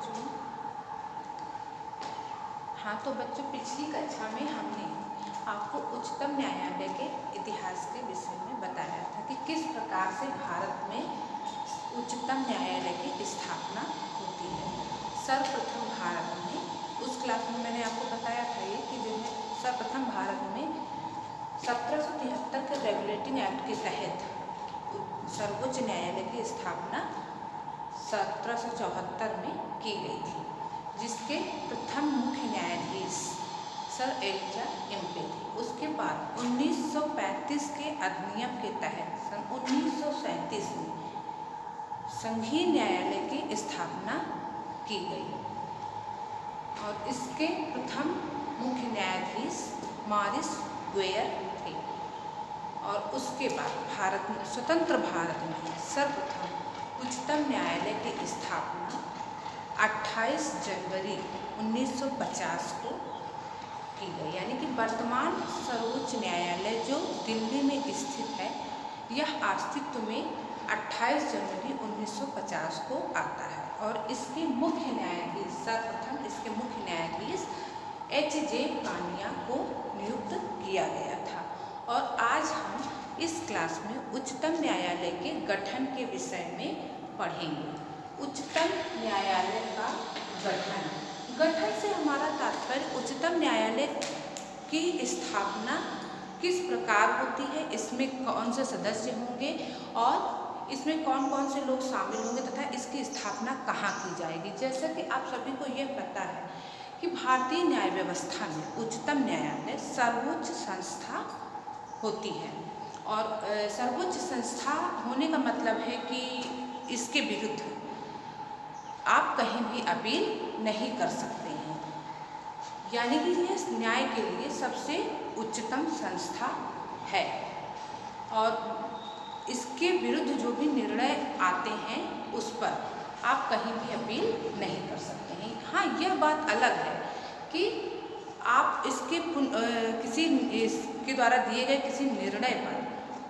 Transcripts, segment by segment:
बच्चों। हाँ तो बच्चों, पिछली कक्षा में हमने आपको उच्चतम न्यायालय के इतिहास के विषय में बताया था कि किस प्रकार से भारत में उच्चतम न्यायालय की स्थापना होती है। सर्वप्रथम भारत में, उस क्लास में मैंने आपको बताया था ये कि जो है सर्वप्रथम भारत में 1773 के रेगुलेटिंग एक्ट के तहत सर्वोच्च न्यायालय की स्थापना 1774 में की गई थी, जिसके प्रथम मुख्य न्यायाधीश सर एलिजा एम्पे थे। उसके बाद 1935 के अधिनियम के तहत सन 1937 में संघीय न्यायालय की स्थापना की गई और इसके प्रथम मुख्य न्यायाधीश मॉरिस गुएयर थे। और उसके बाद भारत में, स्वतंत्र भारत में सर्वप्रथम उच्चतम न्यायालय की स्थापना 28 जनवरी 1950 को की गई। यानी कि वर्तमान सर्वोच्च न्यायालय जो दिल्ली में स्थित है, यह अस्तित्व में 28 जनवरी 1950 को आता है और इसके मुख्य न्यायाधीश, सर्वप्रथम इसके मुख्य न्यायाधीश H.J. पानिया को नियुक्त किया गया था। और आज हम इस क्लास में उच्चतम न्यायालय के गठन के विषय में पढ़ेंगे। उच्चतम न्यायालय का गठन से हमारा तात्पर्य उच्चतम न्यायालय की स्थापना किस प्रकार होती है, इसमें कौन से सदस्य होंगे और इसमें कौन कौन से लोग शामिल होंगे तथा इसकी स्थापना कहाँ की जाएगी। जैसा कि आप सभी को यह पता है कि भारतीय न्याय व्यवस्था में उच्चतम न्यायालय सर्वोच्च संस्था होती है और सर्वोच्च संस्था होने का मतलब है कि इसके विरुद्ध आप कहीं भी अपील नहीं कर सकते हैं। यानी कि यह न्याय के लिए सबसे उच्चतम संस्था है और इसके विरुद्ध जो भी निर्णय आते हैं उस पर आप कहीं भी अपील नहीं कर सकते हैं। हाँ, यह बात अलग है कि आप इसके किसी इसके द्वारा दिए गए किसी निर्णय पर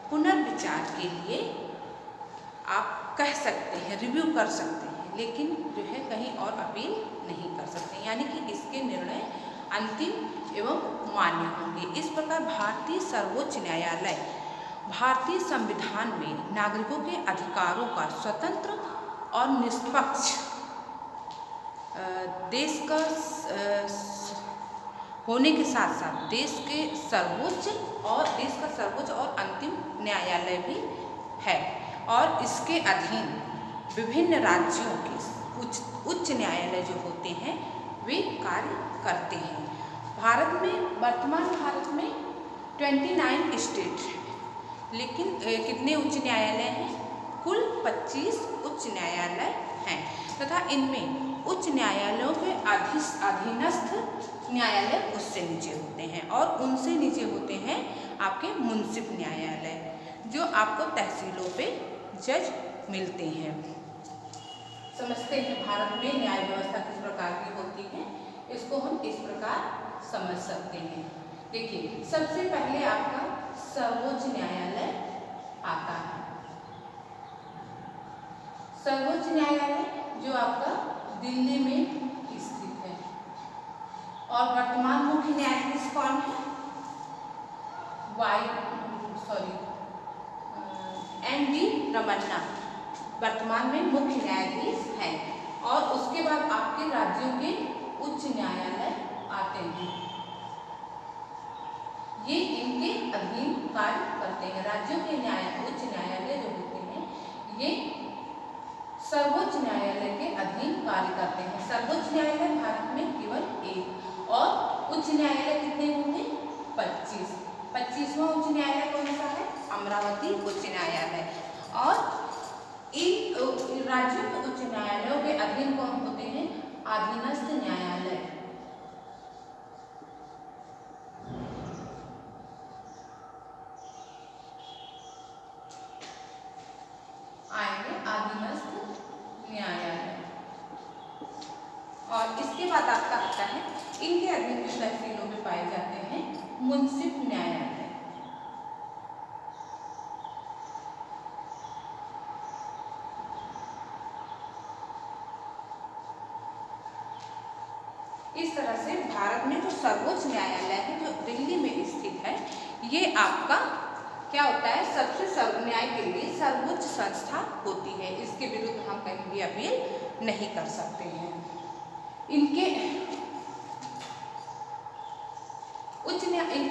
पुनर्विचार के लिए आप कह सकते हैं, रिव्यू कर सकते हैं, लेकिन जो है कहीं और अपील नहीं कर सकते। यानी कि इसके निर्णय अंतिम एवं मान्य होंगे। इस प्रकार भारतीय सर्वोच्च न्यायालय भारतीय संविधान में नागरिकों के अधिकारों का स्वतंत्र और निष्पक्ष देश का होने के साथ साथ देश का सर्वोच्च और अंतिम न्यायालय भी है और इसके अधीन विभिन्न राज्यों के उच्च न्यायालय जो होते हैं वे कार्य करते हैं। वर्तमान भारत में 29 स्टेट हैं, लेकिन कितने उच्च न्यायालय हैं? कुल 25 उच्च न्यायालय हैं तथा इनमें उच्च न्यायालयों के अधीनस्थ न्यायालय उससे नीचे होते हैं और उनसे नीचे होते हैं आपके मुंसिफ न्यायालय, जो आपको तहसीलों पे जज मिलते हैं। समझते हैं भारत में न्याय व्यवस्था किस प्रकार की होती है, इसको हम इस प्रकार समझ सकते हैं। देखिए, सबसे पहले आपका सर्वोच्च न्यायालय आता है। सर्वोच्च न्यायालय जो आपका दिल्ली में स्थित है और वर्तमान मुख्य न्यायाधीश कौन है? N.V. रमन्ना वर्तमान में मुख्य न्यायाधीश हैं और उसके बाद आपके राज्यों के उच्च न्यायालय आते हैं। ये इनके अधीन कार्य करते हैं। राज्यों के उच्च न्यायालय जो होते हैं ये सर्वोच्च न्यायालय के अधीन कार्य करते हैं। सर्वोच्च न्यायालय भारत में केवल एक और उच्च न्यायालय कितने होंगे? 25। 25वां उच्च न्यायालय कौन सा है? अमरावती उच्च न्यायालय। और इन राज्यों के उच्च न्यायालयों के अधीन कौन होते हैं? अधीनस्थ न्यायालय। आएंगे अधीनस्थ न्यायालय। और इसके बाद आपका आता है, इनके अधीन तहसीलों में पाए जाते हैं मुंसिफ न्यायालय। इस तरह से भारत में जो सर्वोच्च न्यायालय है जो दिल्ली में स्थित है, ये आपका क्या होता है, सबसे न्याय के लिए सर्वोच्च संस्था होती है। इसके विरुद्ध हम कहीं भी अपील नहीं कर सकते हैं। इनके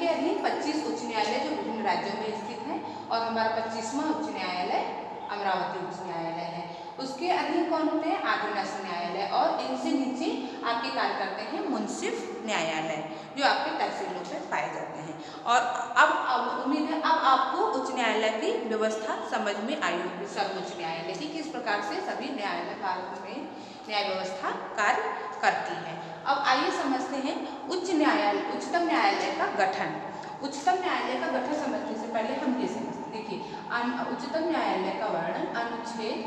अधीन 25 उच्च न्यायालय जो विभिन्न राज्यों में स्थित हैं और हमारा 25वां उच्च न्यायालय अमरावती उच्च न्यायालय है। उसके अधीन कौन होते हैं, आदिवासी न्यायालय, और इनसे नीचे आपके कार्य करते हैं मुंसिफ न्यायालय जो आपके तहसीलों में पाए जाते हैं। और अब उम्मीद है अब आपको उच्च न्यायालय की व्यवस्था समझ में आई होगी, सर्वोच्च न्यायालय की किस प्रकार से सभी न्यायालय भारत में न्याय व्यवस्था कार्य करती है। अब आइए समझते हैं उच्चतम न्यायालय का गठन। उच्चतम न्यायालय का गठन समझने से पहले हम ये समझते, देखिए उच्चतम न्यायालय का वर्णन अनुच्छेद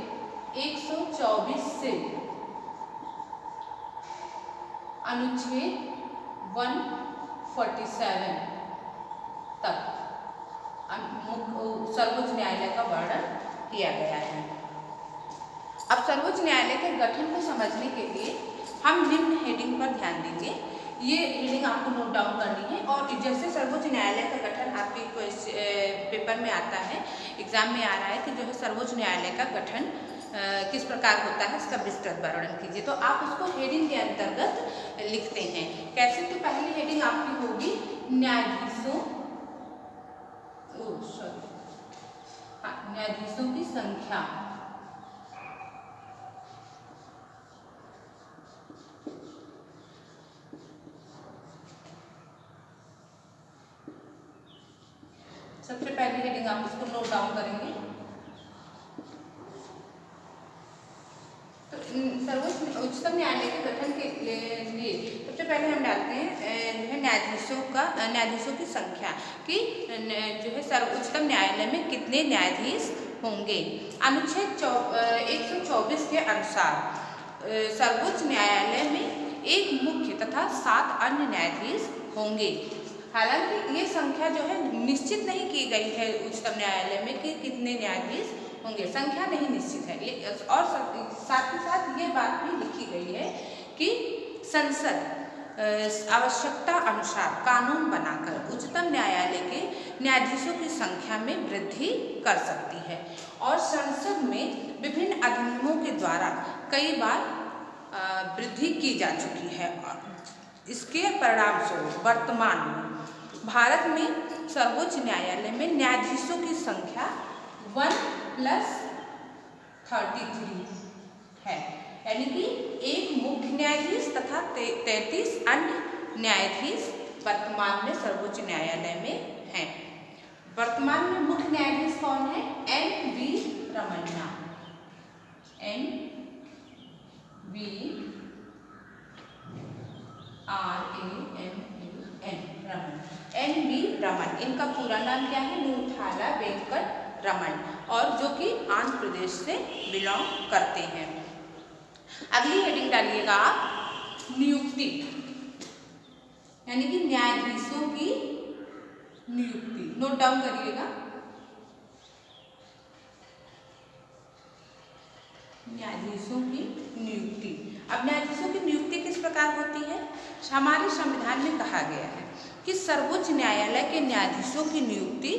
124 से अनुच्छेद 147 तक सर्वोच्च न्यायालय का वर्णन किया गया है। अब सर्वोच्च न्यायालय के गठन को समझने के लिए हम निम्न हेडिंग पर ध्यान देंगे। ये हेडिंग आपको नोट डाउन करनी है, और जैसे सर्वोच्च न्यायालय का गठन आपके पेपर में आता है, एग्जाम में आ रहा है कि जो है सर्वोच्च न्यायालय का गठन किस प्रकार होता है, इसका विस्तृत वर्णन कीजिए। तो आप उसको हेडिंग के अंतर्गत लिखते हैं। कैसे, तो पहली हेडिंग आपकी होगी न्यायाधीशों की संख्या। सबसे पहली हेडिंग आप इसको नोट डाउन करेंगे। तो उच्चतम न्यायालय के गठन के लिए सबसे पहले हम डालते हैं न्यायाधीशों की संख्या कि जो है उच्चतम न्यायालय में कितने न्यायाधीश होंगे। अनुच्छेद 124 के अनुसार सर्वोच्च न्यायालय में एक मुख्य तथा 7 अन्य न्यायाधीश होंगे। हालांकि ये संख्या जो है निश्चित नहीं की गई है उच्चतम न्यायालय में कि कितने न्यायाधीश होंगे, संख्या नहीं निश्चित है। और साथ ही साथ ये बात भी लिखी गई है कि संसद आवश्यकता अनुसार कानून बनाकर उच्चतम न्यायालय के न्यायाधीशों की संख्या में वृद्धि कर सकती है। और संसद में विभिन्न अधिनियमों के द्वारा कई बार वृद्धि की जा चुकी है। इसके परिणाम स्वरूप वर्तमान में भारत में सर्वोच्च न्यायालय में न्यायाधीशों की संख्या 1+33 है, यानी कि एक मुख्य न्यायाधीश तथा 33 अन्य न्यायाधीश वर्तमान में सर्वोच्च न्यायालय में हैं। वर्तमान में मुख्य न्यायाधीश कौन है, NV रमन्ना, NV रमन। इनका पूरा नाम क्या है, नूथाला वेंकट रमन, और जो कि आंध्र प्रदेश से बिलोंग करते हैं। अगली हेडिंग डालिएगा आप नियुक्ति, यानी कि न्यायाधीशों की नियुक्ति। नोट डाउन करिएगा, न्यायाधीशों की नियुक्ति। अब न्यायाधीशों की नियुक्ति किस प्रकार होती है, हमारे संविधान में कहा गया है कि सर्वोच्च न्यायालय के न्यायाधीशों की नियुक्ति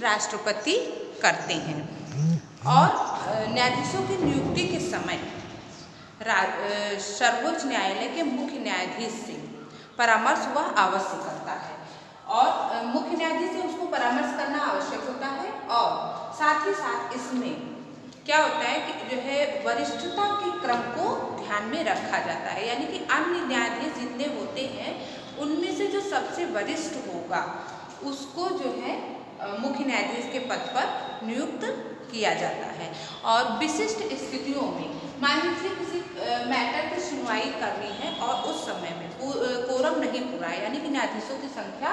राष्ट्रपति करते हैं, और न्यायाधीशों की नियुक्ति के समय सर्वोच्च न्यायालय के मुख्य न्यायाधीश से परामर्श वह अवश्य करता है, और मुख्य न्यायाधीश से उसको परामर्श करना आवश्यक होता है। और साथ ही साथ इसमें क्या होता है कि जो है वरिष्ठता के क्रम को ध्यान में रखा जाता है, यानी कि अन्य न्यायाधीश जितने होते हैं उनमें से जो सबसे वरिष्ठ होगा उसको जो है मुख्य न्यायाधीश के पद पर नियुक्त किया जाता है। और विशिष्ट स्थितियों में मान लीजिए किसी मैटर की सुनवाई करनी है और उस समय में कोरम नहीं पूरा है, यानी कि न्यायाधीशों की संख्या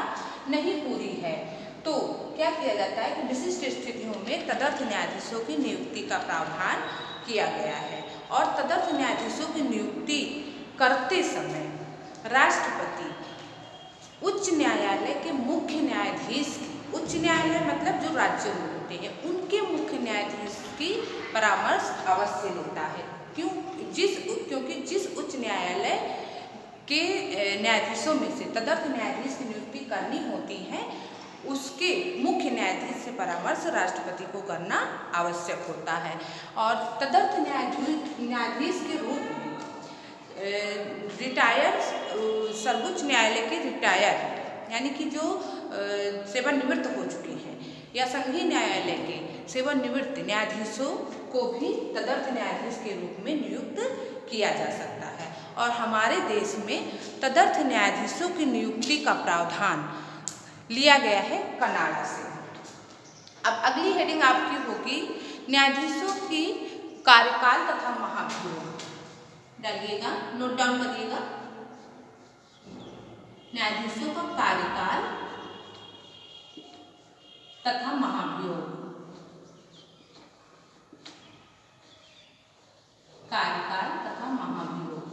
नहीं पूरी है, तो क्या किया जाता है कि विशिष्ट स्थितियों में तदर्थ न्यायाधीशों की नियुक्ति का प्रावधान किया गया है। और तदर्थ न्यायाधीशों की नियुक्ति करते समय राष्ट्रपति उच्च न्यायालय के मुख्य न्यायाधीश, उच्च न्यायालय मतलब जो राज्यों में होते हैं, उनके मुख्य न्यायाधीश की परामर्श अवश्य लेता है। क्योंकि जिस उच्च न्यायालय के न्यायाधीशों में से तदर्थ न्यायाधीश की नियुक्ति करनी होती है, उसके मुख्य न्यायाधीश से परामर्श राष्ट्रपति को करना आवश्यक होता है। और तदर्थ न्यायाधीश के रूप में रिटायर्ड सर्वोच्च न्यायालय के रिटायर यानी कि जो सेवानिवृत्त हो चुके हैं या संघीय न्यायालय के सेवानिवृत्त न्यायाधीशों को भी तदर्थ न्यायाधीश के रूप में नियुक्त किया जा सकता है। और हमारे देश में तदर्थ न्यायाधीशों की नियुक्ति का प्रावधान लिया गया है कनाडा से। अब अगली हेडिंग आपकी होगी न्यायाधीशों की कार्यकाल तथा महाभियोग। डालिएगा, नोट डाउन करिएगा। न्यायाधीशों का कार्यकाल तथा महाभियोग। कार्यकाल तथा महाभियोग।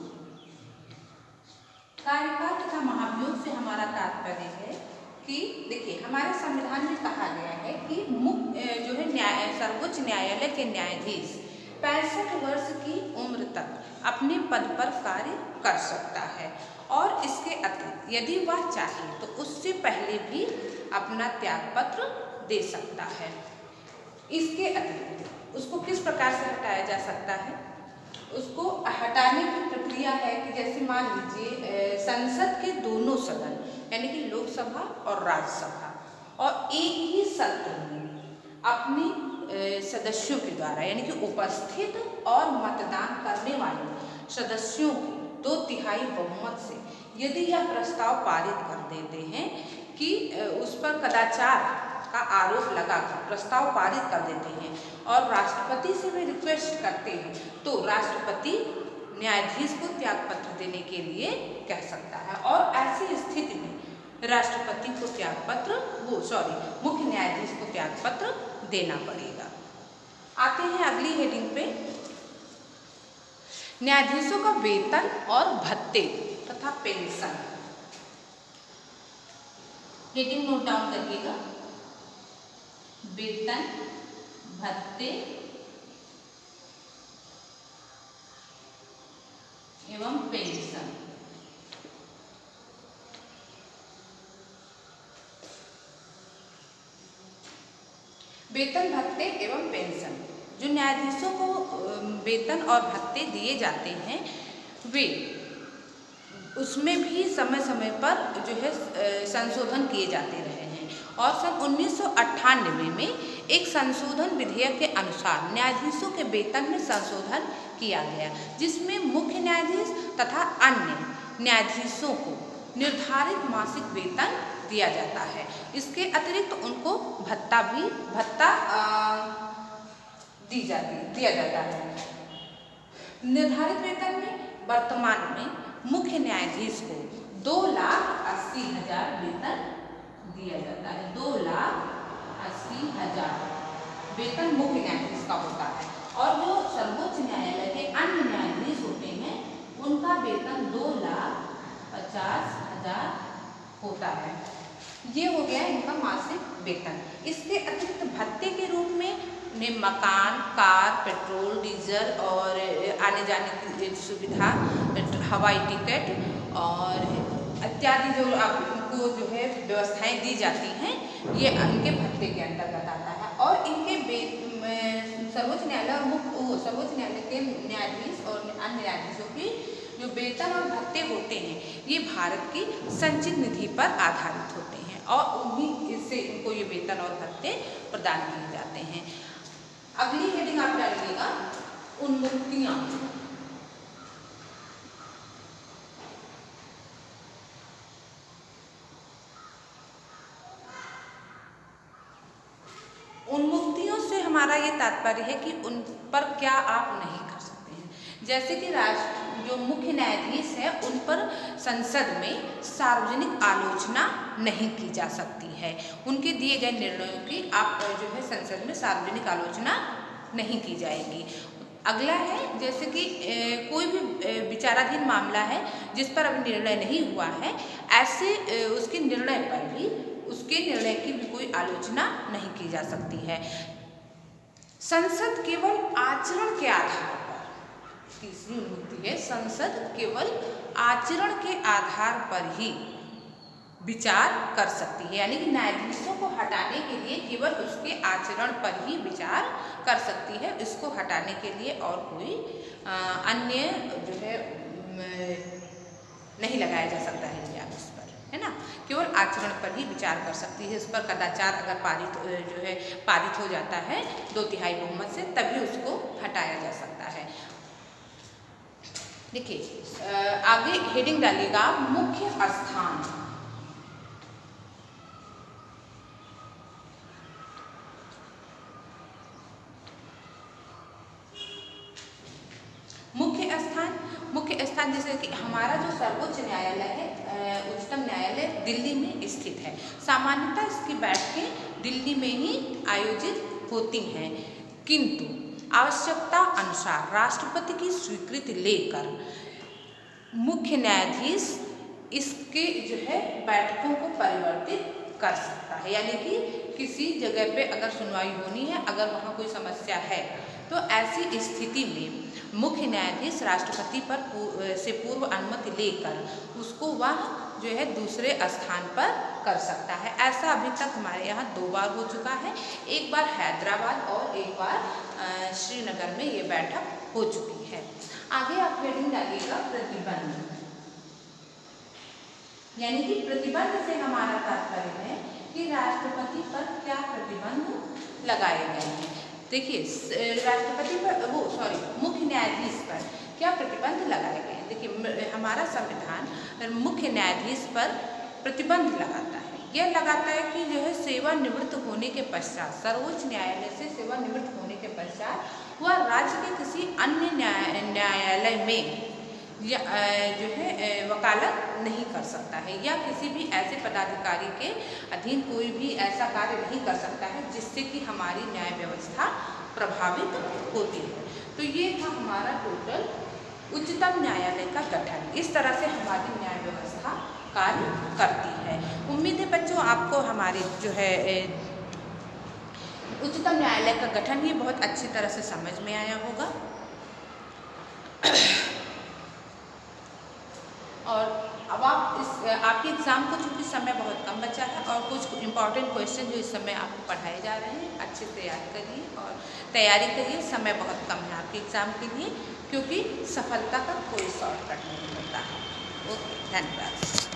कार्यकाल तथा महाभियोग से हमारा तात्पर्य है कि देखिए, हमारे संविधान में कहा गया है कि जो है सर्वोच्च न्यायालय के न्यायाधीश 65 वर्ष की उम्र तक अपने पद पर कार्य कर सकता है और इसके अतिरिक्त यदि वह चाहे तो उससे पहले भी अपना त्यागपत्र दे सकता है। इसके अतिरिक्त उसको किस प्रकार से हटाया जा सकता है? उसको हटाने की प्रक्रिया है कि जैसे मान लीजिए संसद के दोनों सदन यानी कि लोकसभा और राज्यसभा और एक ही सत्र में अपने सदस्यों के द्वारा यानी कि उपस्थित और मतदान करने वाले सदस्यों के 2/3 बहुमत से यदि यह प्रस्ताव पारित कर देते हैं कि उस पर कदाचार का आरोप लगाकर प्रस्ताव पारित कर देते हैं और राष्ट्रपति से भी रिक्वेस्ट करते हैं तो राष्ट्रपति न्यायाधीश को त्यागपत्र देने के लिए कह सकता है। और ऐसी स्थिति में राष्ट्रपति को मुख्य न्यायाधीश को त्यागपत्र देना पड़ेगा। आते हैं अगली हेडिंग पे, न्यायाधीशों का वेतन और भत्ते तथा पेंशन। हेडिंग नोट डाउन करिएगा, वेतन, भत्ते एवं पेंशन। वेतन, भत्ते एवं पेंशन। जो न्यायाधीशों को वेतन और भत्ते दिए जाते हैं वे उसमें भी समय समय पर जो है संशोधन किए जाते रहे हैं। और सन 1998 में एक संशोधन विधेयक के अनुसार न्यायाधीशों के वेतन में संशोधन किया गया, जिसमें मुख्य न्यायाधीश तथा अन्य न्यायाधीशों को निर्धारित मासिक वेतन दिया जाता है। इसके अतिरिक्त उनको भत्ता दिया जाता है। निर्धारित वेतन में वर्तमान में मुख्य न्यायाधीश को 2,80,000 वेतन दिया जाता है। 2,80,000 वेतन मुख्य न्यायाधीश का होता है। और जो सर्वोच्च न्यायालय के अन्य न्यायाधीश होते हैं उनका वेतन 2,50,000 होता है। ये हो गया इनका मासिक वेतन। इसके अतिरिक्त भत्ते के रूप में मकान, कार, पेट्रोल, डीजल और आने जाने की सुविधा, हवाई टिकट और इत्यादि जो आपको जो है व्यवस्थाएं दी जाती हैं ये इनके भत्ते के अंतर्गत आता है। और इनके सर्वोच्च न्यायालय और सर्वोच्च न्यायालय के न्यायाधीश और अन्य न्यायाधीशों की जो वेतन और भत्ते होते हैं ये भारत की संचित निधि पर आधारित होते हैं और उन्हीं से इनको ये वेतन और भत्ते प्रदान किए जाते हैं। अगली हेडिंग आप डालिएगा, उन्मुक्तियां। उन्मुक्तियों से हमारा ये तात्पर्य है कि उन पर क्या आप नहीं कर सकते हैं। जैसे कि जो मुख्य न्यायाधीश है उन पर संसद में सार्वजनिक आलोचना नहीं की जा सकती है। उनके दिए गए निर्णयों की आप जो है संसद में सार्वजनिक आलोचना नहीं की जाएगी। अगला है जैसे कि कोई भी विचाराधीन मामला है जिस पर अभी निर्णय नहीं हुआ है, ऐसे उसके निर्णय पर भी उसके निर्णय की भी कोई आलोचना नहीं की जा सकती है। संसद केवल आचरण के आधार पर तीसरी उन्मुक्ति है, संसद केवल आचरण के आधार पर ही विचार कर सकती है, यानी कि न्यायाधीशों को हटाने के लिए केवल उसके आचरण पर ही विचार कर सकती है। इसको हटाने के लिए और कोई अन्य जो है नहीं लगाया जा सकता है इल्जाम इस पर, है ना। केवल आचरण पर ही विचार कर सकती है। इस पर कदाचार अगर पारित हो जाता है 2/3 बहुमत से, तभी उसको हटाया जा सकता है। देखिए आगे हेडिंग डालिएगा, मुख्य स्थान। मुख्य स्थान जैसे कि हमारा जो सर्वोच्च न्यायालय है, उच्चतम न्यायालय दिल्ली में स्थित है। सामान्यतः इसकी बैठकें दिल्ली में ही आयोजित होती हैं, किंतु आवश्यकता अनुसार राष्ट्रपति की स्वीकृति लेकर मुख्य न्यायाधीश इसके जो है बैठकों को परिवर्तित कर सकता है। यानी कि किसी जगह पे अगर सुनवाई होनी है, अगर वहाँ कोई समस्या है, तो ऐसी स्थिति में मुख्य न्यायाधीश राष्ट्रपति से पूर्व अनुमति लेकर उसको वह जो है दूसरे स्थान पर कर सकता है। ऐसा अभी तक हमारे यहाँ 2 बार हो चुका है, एक बार हैदराबाद और एक बार श्रीनगर में ये बैठक हो चुकी है। आगे आप हेडिंग डालिएगा, प्रतिबंध। यानी कि प्रतिबंध से हमारा तात्पर्य है कि राष्ट्रपति पर क्या प्रतिबंध लगाए गए हैं। देखिए राष्ट्रपति पर मुख्य न्यायाधीश पर क्या प्रतिबंध लगाए गए हैं। देखिए हमारा संविधान मुख्य न्यायाधीश पर प्रतिबंध लगाता है। यह लगाता है कि जो है सेवानिवृत्त होने के पश्चात, सर्वोच्च न्यायालय से सेवानिवृत्त होने के पश्चात वह राज्य के किसी अन्य न्यायालय में या जो है वकालत नहीं कर सकता है, या किसी भी ऐसे पदाधिकारी के अधीन कोई भी ऐसा कार्य नहीं कर सकता है जिससे कि हमारी न्याय व्यवस्था प्रभावित होती है। तो ये था हमारा टोटल उच्चतम न्यायालय का गठन। इस तरह से हमारी न्याय व्यवस्था कार्य करती है। उम्मीद है बच्चों आपको हमारी जो है उच्चतम न्यायालय का गठन ये बहुत अच्छी तरह से समझ में आया होगा। और अब आपके एग्ज़ाम को चूँकि समय बहुत कम बचा है और कुछ इम्पॉर्टेंट क्वेश्चन जो इस समय आपको पढ़ाए जा रहे हैं, अच्छे से याद करिए और तैयारी करिए। समय बहुत कम है आपके एग्ज़ाम के लिए, क्योंकि सफलता का कोई शॉर्टकट नहीं होता है। ओके, धन्यवाद।